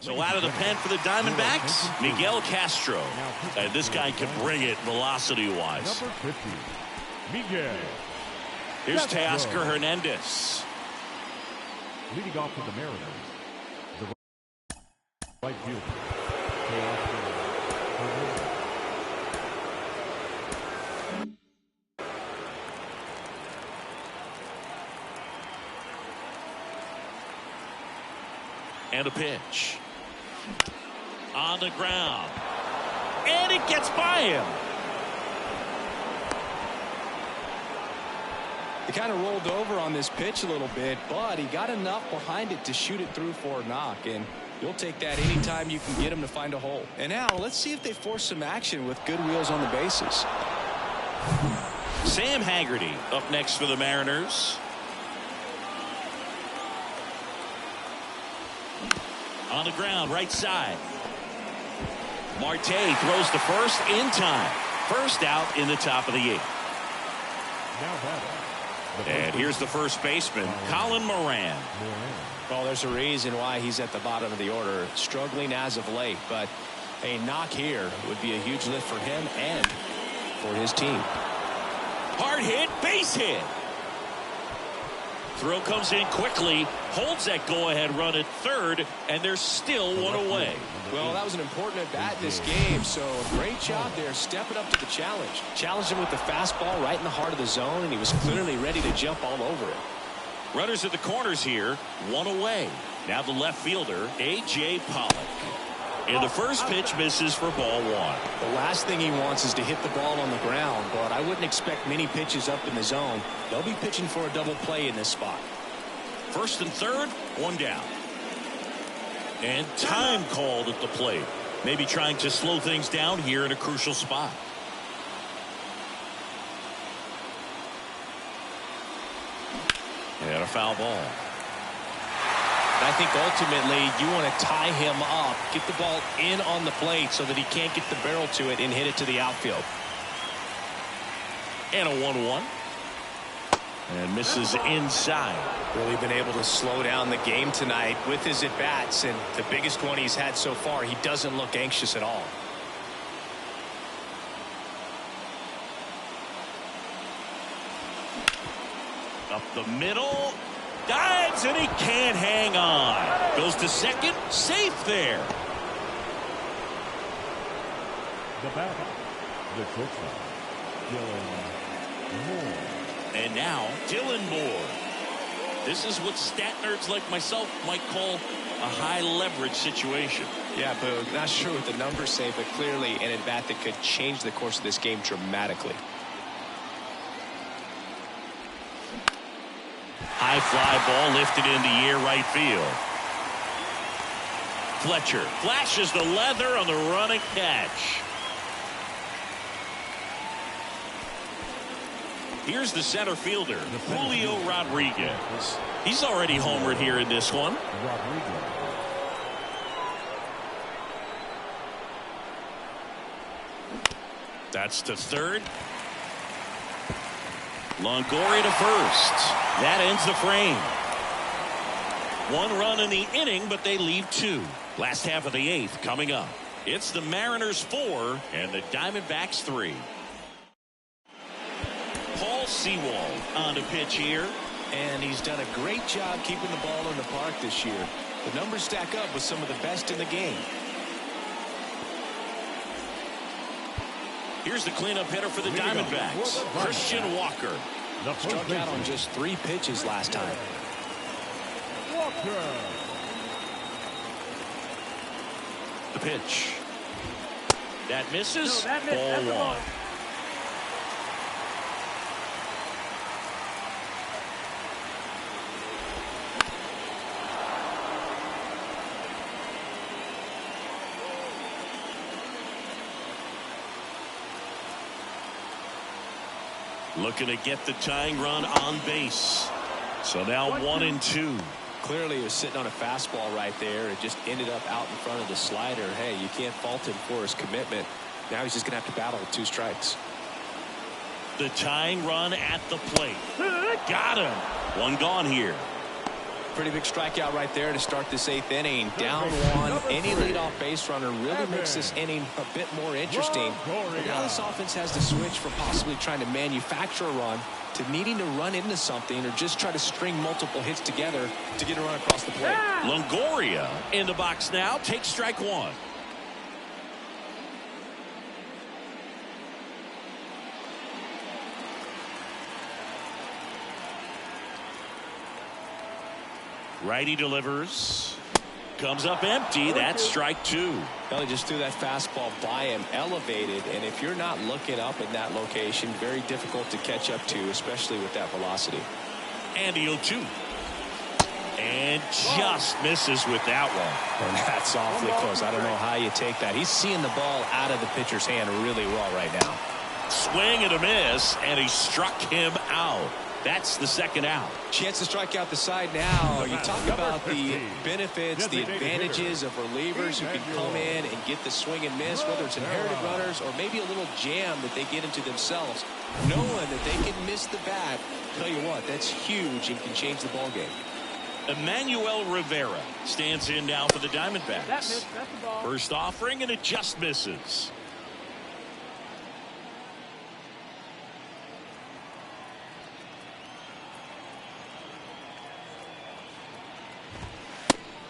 So out of the pen for the Diamondbacks, Miguel Castro. And this guy can bring it velocity-wise. Number 50, Miguel. Here's Teoscar Hernandez. Leading off for the Mariners, the right fielder, Teoscar Hernandez. And a pitch. On the ground. And it gets by him. He kind of rolled over on this pitch a little bit, but he got enough behind it to shoot it through for a knock. And you'll take that anytime you can get him to find a hole. And now let's see if they force some action with good wheels on the bases. Sam Haggerty up next for the Mariners. On the ground, right side. Marte throws to first in time. First out in the top of the 8th. Now batting. And here's the first baseman, Colin Moran. Well, there's a reason why he's at the bottom of the order, struggling as of late, but a knock here would be a huge lift for him and for his team. Hard hit, base hit. Throw comes in quickly, holds that go-ahead run at third, and they're still one away. Well, that was an important at-bat in this game, so great job there stepping up to the challenge. Challenged him with the fastball right in the heart of the zone, and he was clearly ready to jump all over it. Runners at the corners here, one away. Now the left fielder, A.J. Pollock. And the first pitch misses for ball 1. The last thing he wants is to hit the ball on the ground, but I wouldn't expect many pitches up in the zone. They'll be pitching for a double play in this spot. First and third, one down. And time called at the plate. Maybe trying to slow things down here in a crucial spot. And a foul ball. I think ultimately you want to tie him up, get the ball in on the plate so that he can't get the barrel to it and hit it to the outfield. And a 1-1. And misses inside. Really been able to slow down the game tonight with his at-bats, and the biggest one he's had so far, he doesn't look anxious at all. Up the middle. Dives, and he can't hang on. Goes to second. Safe there. The batter, the shortstop, Dylan Moore. And now, Dylan Moore. This is what stat nerds like myself might call a high leverage situation. Yeah, Boog, not sure what the numbers say, but clearly an at-bat that could change the course of this game dramatically. High fly ball lifted into the air right field. Fletcher flashes the leather on the running catch. Here's the center fielder, Julio Rodriguez. He's already homered here in this one. Rodriguez. That's to third. Longoria to first. That ends the frame. 1 run in the inning, but they leave 2. Last half of the 8th coming up. It's the Mariners 4 and the Diamondbacks 3. Paul Sewald on to pitch here. And he's done a great job keeping the ball in the park this year. The numbers stack up with some of the best in the game. Here's the cleanup hitter for the Diamondbacks, Christian Walker. Struck out on just 3 pitches last time. Walker. The pitch. That misses. No, that missed. Ball That's a 1. ball. Looking to get the tying run on base. So now 1-2. Clearly he was sitting on a fastball right there. It just ended up out in front of the slider. Hey, you can't fault him for his commitment. Now he's just going to have to battle with 2 strikes. The tying run at the plate. Got him. 1 gone here. Pretty big strikeout right there to start this 8th inning. Down 1. Any leadoff base runner really makes this inning a bit more interesting. But now this offense has to switch from possibly trying to manufacture a run to needing to run into something or just try to string multiple hits together to get a run across the plate. Longoria in the box now. Takes strike 1. Righty delivers. Comes up empty. That's strike 2. Well, he just threw that fastball by him, elevated, and if you're not looking up in that location, very difficult to catch up to, especially with that velocity. And the 0-2. And just misses with that one. And that's awfully close. I don't know how you take that. He's seeing the ball out of the pitcher's hand really well right now. Swing and a miss, and he struck him out. That's the 2nd out. Chance to strike out the side now. You talk about the benefits, the advantages of relievers who can come in and get the swing and miss, whether it's inherited runners or maybe a little jam that they get into themselves. Knowing that they can miss the bat, tell you what, that's huge and can change the ball game. Emmanuel Rivera stands in now for the Diamondbacks. That's the ball. First offering, and it just misses.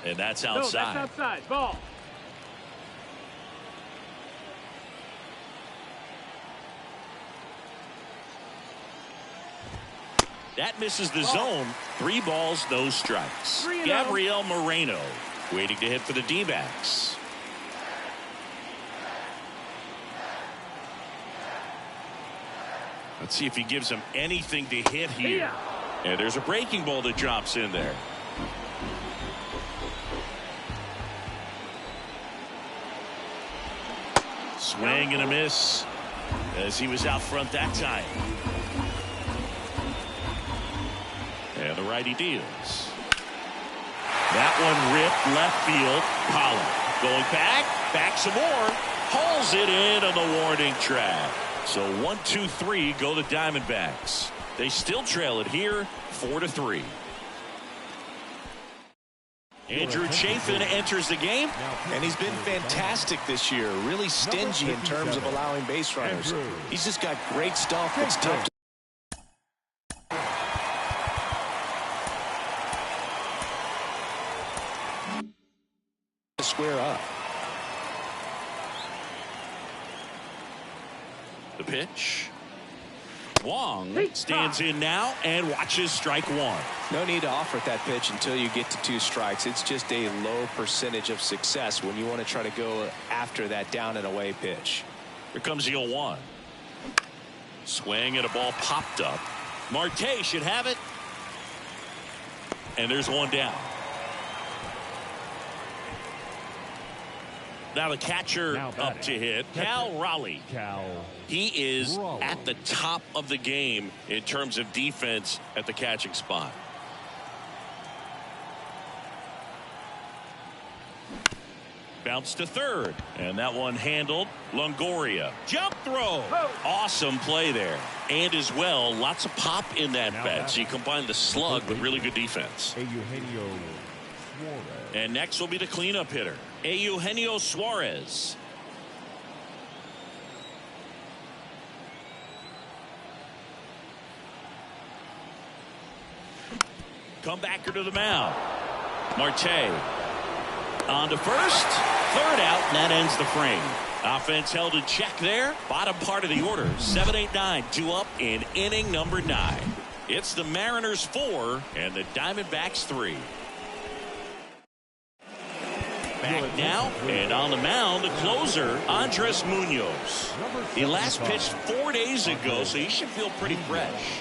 And that's outside. No, that's outside. Ball. That misses the zone. 3 balls, no strikes. 3-0. Gabriel Moreno waiting to hit for the D-backs. Let's see if he gives him anything to hit here. And there's a breaking ball that drops in there. Swing and a miss as he was out front that time. And the righty deals. That one ripped left field. Pollard going back some more. Hauls it in on the warning track. So 1-2-3 go the Diamondbacks. They still trail it here 4-3. Andrew Chafin enters the game, and he's been fantastic this year. Really stingy in terms of allowing base runners. He's just got great stuff. It's tough to square up. the pitch. Wong stands in now and watches strike 1. No need to offer that pitch until you get to 2 strikes. It's just a low percentage of success when you want to try to go after that down and away pitch. Here comes the 0-1. Swing and a ball popped up. Marte should have it. And there's one down. Now the catcher up to hit, Cal Raleigh. He is at the top of the game in terms of defense at the catching spot. Bounce to third, and that one handled. Longoria, jump throw. Awesome play there. And as well, lots of pop in that bet. So you combine the slug with really good defense. And next will be the cleanup hitter, Eugenio Suarez. Comebacker to the mound. Marte on to first. Third out, and that ends the frame. Offense held in check there. Bottom part of the order. 7-8-9, 2 up in inning number 9. It's the Mariners 4 and the Diamondbacks 3. Back now, and on the mound, the closer, Andres Munoz. He last pitched 4 days ago, so he should feel pretty fresh.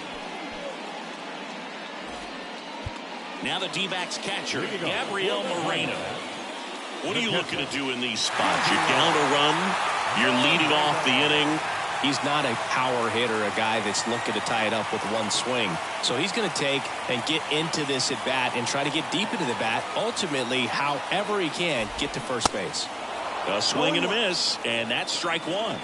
Now the D-backs catcher, Gabriel Moreno. What are you looking to do in these spots? You're down a run, you're leading off the inning. He's not a power hitter, a guy that's looking to tie it up with one swing. So he's going to take and get into this at bat and try to get deep into the bat. Ultimately, however he can, get to first base. A swing and a miss, and that's strike one.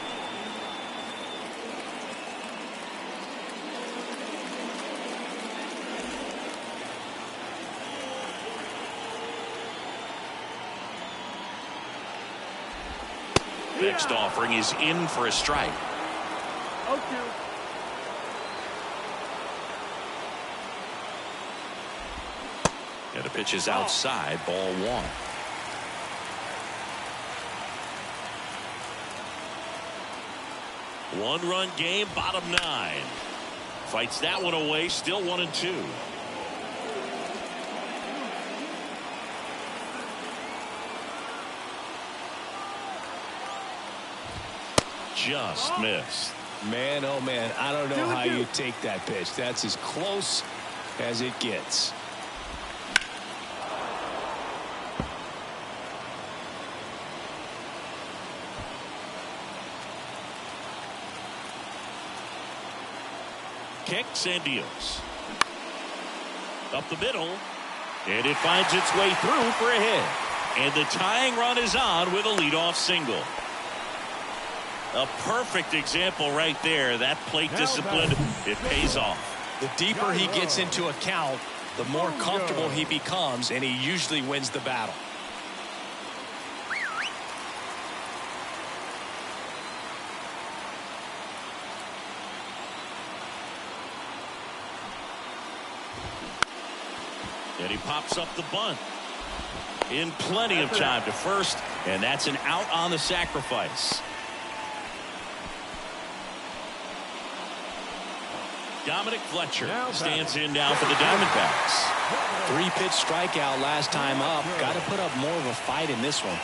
Next offering is in for a strike. 0-2. And the pitch is outside, ball one. One-run game, bottom nine. Fights that one away, still 1-2. Just missed. Man, oh man, I don't know how you take that pitch. That's as close as it gets. Kicks and deals. Up the middle. And it finds its way through for a hit. And the tying run is on with a leadoff single. A perfect example right there. That plate discipline, it pays off. The deeper he gets into a count, the more comfortable he becomes, and he usually wins the battle. And he pops up the bunt. In plenty of time to first, and that's an out on the sacrifice. Dominic Fletcher stands in now for the Diamondbacks. 3-pitch strikeout last time up. Got to put up more of a fight in this one.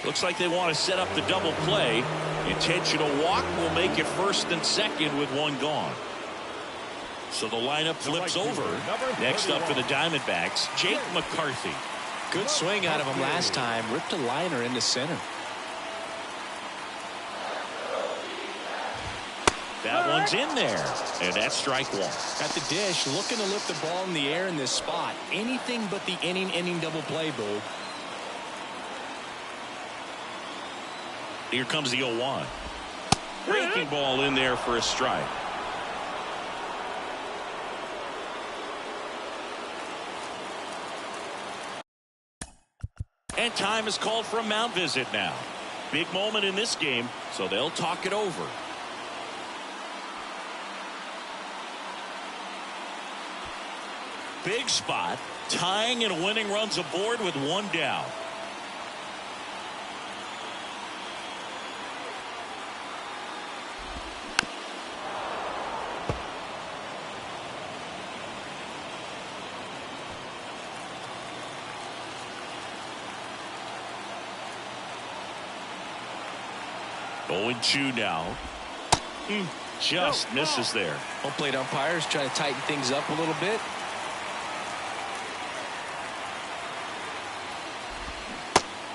Looks like they want to set up the double play. Intentional walk will make it first and second with one gone. So the lineup flips over. Next up for the Diamondbacks, Jake McCarthy. Good swing out of him last time. Ripped a liner into center. That one's in there, and that's strike one. At the dish, looking to lift the ball in the air in this spot. Anything but the inning double play, Boo. Here comes the 0-1. Breaking ball in there for a strike. And time is called for a mound visit now. Big moment in this game, so they'll talk it over. Big spot, tying and winning runs aboard with one down. Oh, 0-2 now. Just misses there. Home plate umpires trying to tighten things up a little bit.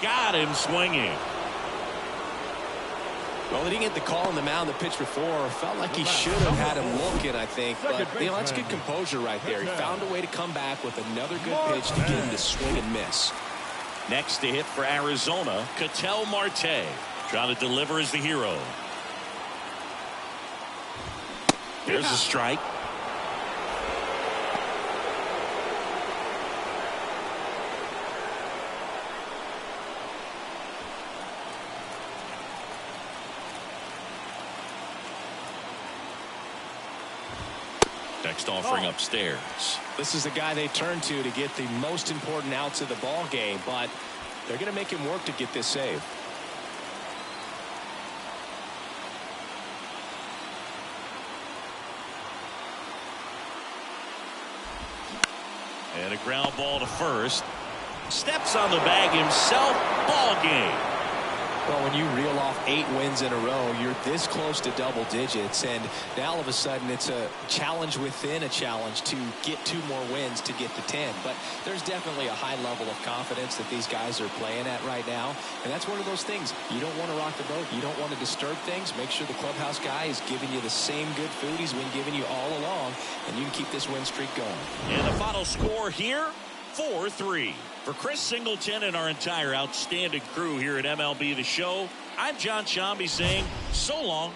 Got him swinging. Well, he didn't get the call on the mound the pitch before. Felt like he should have had him looking, I think. But, you know, that's good composure right there. He found a way to come back with another good pitch to get him to swing and miss. Next to hit for Arizona, Ketel Marte. Trying to deliver as the hero. Here's a strike. Next offering upstairs. This is the guy they turn to get the most important outs of the ball game, but they're going to make him work to get this save. And a ground ball to first. Steps on the bag himself. Ball game. Well, when you reel off 8 wins in a row, you're this close to double digits, and now all of a sudden it's a challenge within a challenge to get 2 more wins to get to 10. But there's definitely a high level of confidence that these guys are playing at right now, and that's one of those things. You don't want to rock the boat. You don't want to disturb things. Make sure the clubhouse guy is giving you the same good food he's been giving you all along, and you can keep this win streak going. And the final score here, 4-3. For Chris Singleton and our entire outstanding crew here at MLB The Show, I'm John Shambi saying so long